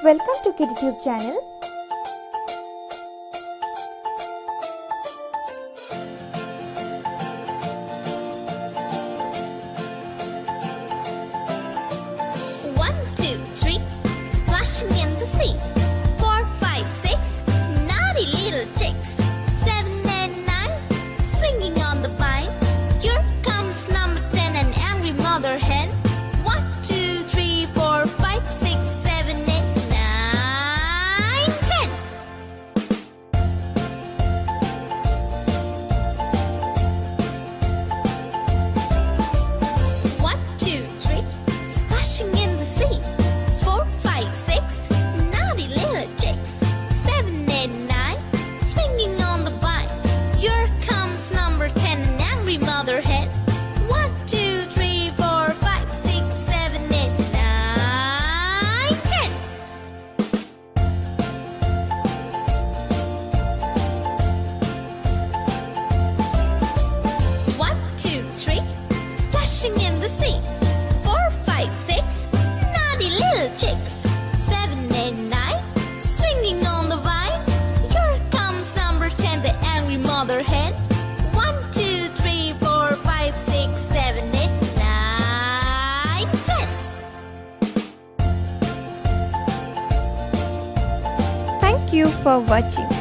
Welcome to KittyTube channel. One, two, three, splashing in the sea. 4, 5, 6, naughty little chicks. 7 and 9, swinging on the vine. Here comes number 10, an angry mother hen. 1, 2, 3, 4, 5, 6, 7, 8, 9, 10. One, two, three, splashing in the sea. 4, 5, 6, naughty little chicks. 7, 8, 9, swinging on the vine. Here comes number 10, an angry mother hen. 1, 2, 3, 4, 5, 6, 7, 8, 9, 10. One, two, three, splashing in the sea. 4, 5, 6, naughty little chicks. 7, 8, 9, swinging on the vine. Here comes number 10, the angry mother hen. 1, 2, 3, 4, 5, 6, 7, 8, 9, 10. Thank you for watching.